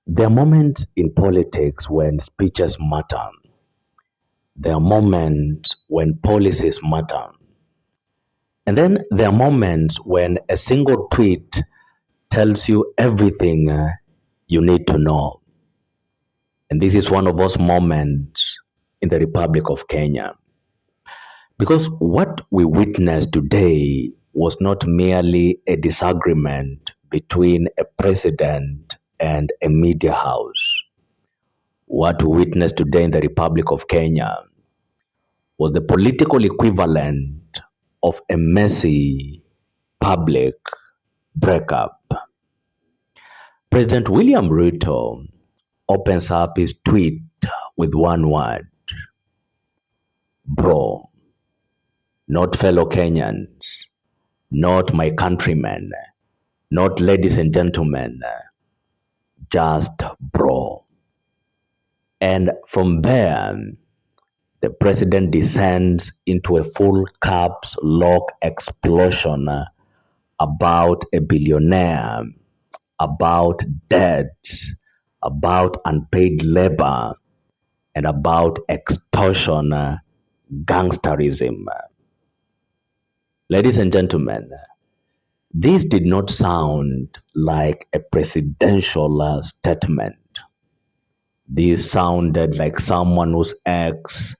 There are moments in politics when speeches matter. There are moments when policies matter. And then there are moments when a single tweet tells you everything you need to know. And this is one of those moments in the Republic of Kenya. Because what we witnessed today was not merely a disagreement between a president and a media house. What we witnessed today in the Republic of Kenya was the political equivalent of a messy public breakup. President William Ruto opens up his tweet with one word: bro. Not fellow Kenyans, not my countrymen, not ladies and gentlemen, just bro. And from there, the president descends into a full caps lock explosion about a billionaire, about debt, about unpaid labor, and about extortion, gangsterism. Ladies and gentlemen, this did not sound like a presidential statement. This sounded like someone whose ex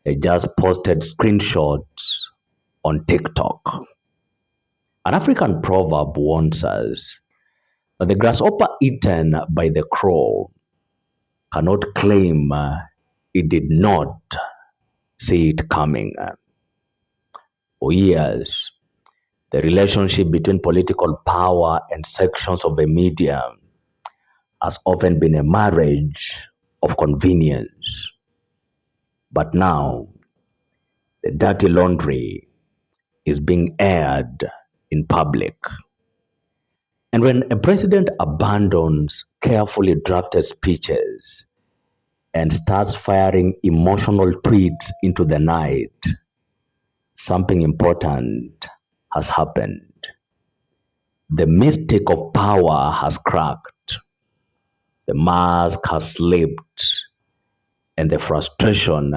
had just posted screenshots on TikTok. An African proverb warns us that the grasshopper eaten by the crow cannot claim it did not see it coming. For years, the relationship between political power and sections of the media has often been a marriage of convenience. But now, the dirty laundry is being aired in public. And when a president abandons carefully drafted speeches and starts firing emotional tweets into the night, something important has happened. The mystic of power has cracked. The mask has slipped, and the frustration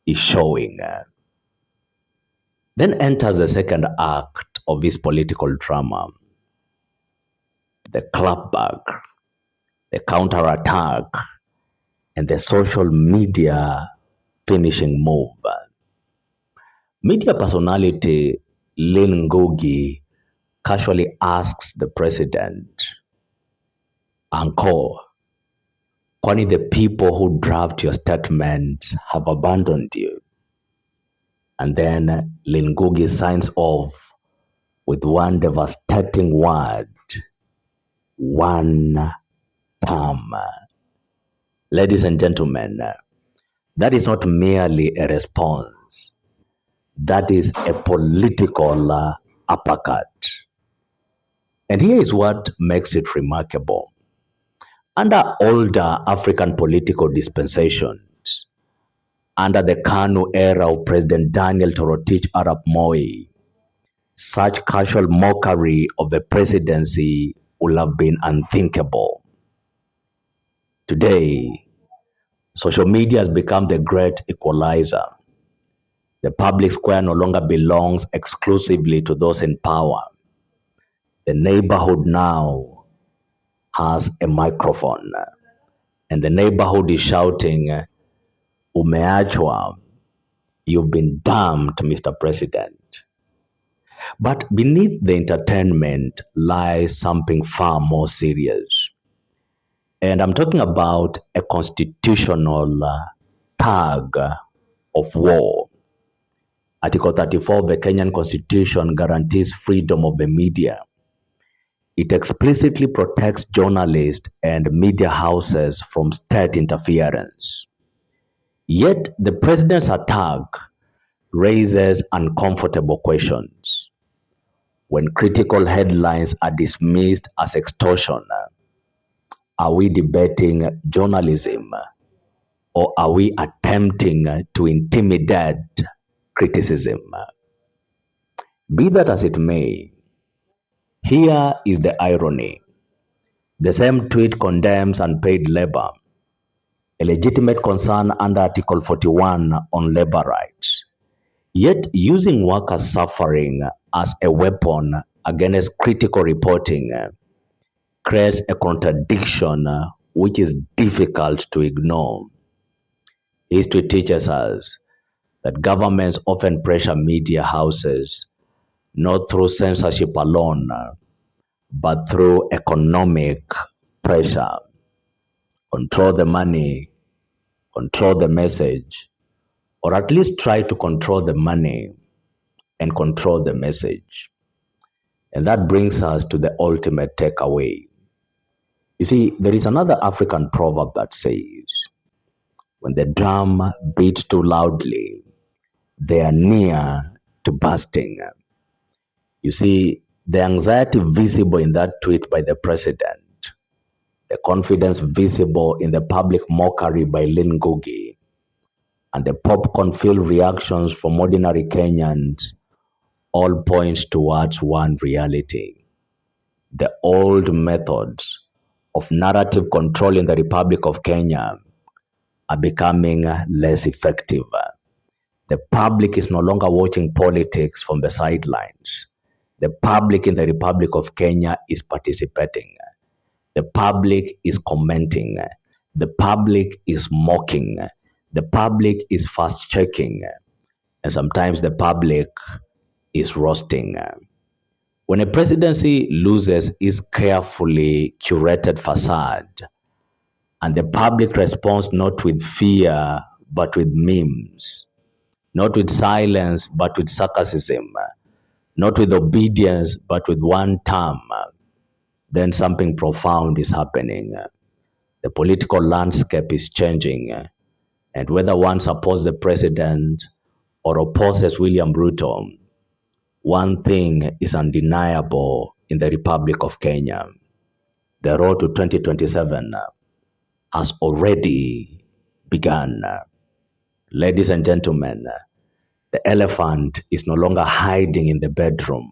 is showing. Then enters the second act of this political drama: the clapback, the counterattack, and the social media finishing move. Media personality Lynn Ngugi casually asks the president, "Uncle, kwani the people who draft your statement have abandoned you?" And then Lynn Ngugi signs off with one devastating word: one term. Ladies and gentlemen, that is not merely a response. That is a political uppercut. And here is what makes it remarkable. Under older African political dispensations, under the KANU era of President Daniel Toroitich Arap Moi, such casual mockery of the presidency would have been unthinkable. Today, social media has become the great equalizer. The public square no longer belongs exclusively to those in power. The neighborhood now has a microphone, and the neighborhood is shouting, "Umeachwa, you've been dumped, Mr. President." But beneath the entertainment lies something far more serious. And I'm talking about a constitutional tug of war. Article 34 of the Kenyan Constitution guarantees freedom of the media. It explicitly protects journalists and media houses from state interference. Yet the president's attack raises uncomfortable questions. When critical headlines are dismissed as extortion, are we debating journalism, or are we attempting to intimidate criticism? Be that as it may, here is the irony. The same tweet condemns unpaid labor, a legitimate concern under Article 41 on labor rights. Yet using workers' suffering as a weapon against critical reporting creates a contradiction which is difficult to ignore. History teaches us that governments often pressure media houses not through censorship alone, but through economic pressure. Control the money, control the message, or at least try to control the money and control the message. And that brings us to the ultimate takeaway. You see, there is another African proverb that says, when the drum beats too loudly, they are near to bursting. You see, the anxiety visible in that tweet by the president, the confidence visible in the public mockery by Lynn Ngugi, and the popcorn-filled reactions from ordinary Kenyans all points towards one reality. The old methods of narrative control in the Republic of Kenya are becoming less effective. The public is no longer watching politics from the sidelines. The public in the Republic of Kenya is participating. The public is commenting. The public is mocking. The public is fast-checking. And sometimes the public is roasting. When a presidency loses its carefully curated facade, and the public responds not with fear, but with memes, not with silence, but with sarcasm, not with obedience, but with one term, then something profound is happening. The political landscape is changing, and whether one supports the president or opposes William Ruto, one thing is undeniable in the Republic of Kenya. The road to 2027 has already begun. Ladies and gentlemen, the elephant is no longer hiding in the bedroom.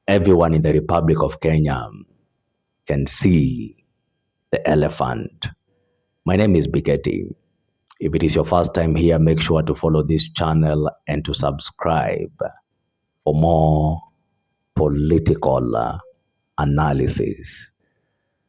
Everyone in the Republic of Kenya can see the elephant. My name is Biketi. If it is your first time here, make sure to follow this channel and to subscribe for more political analysis.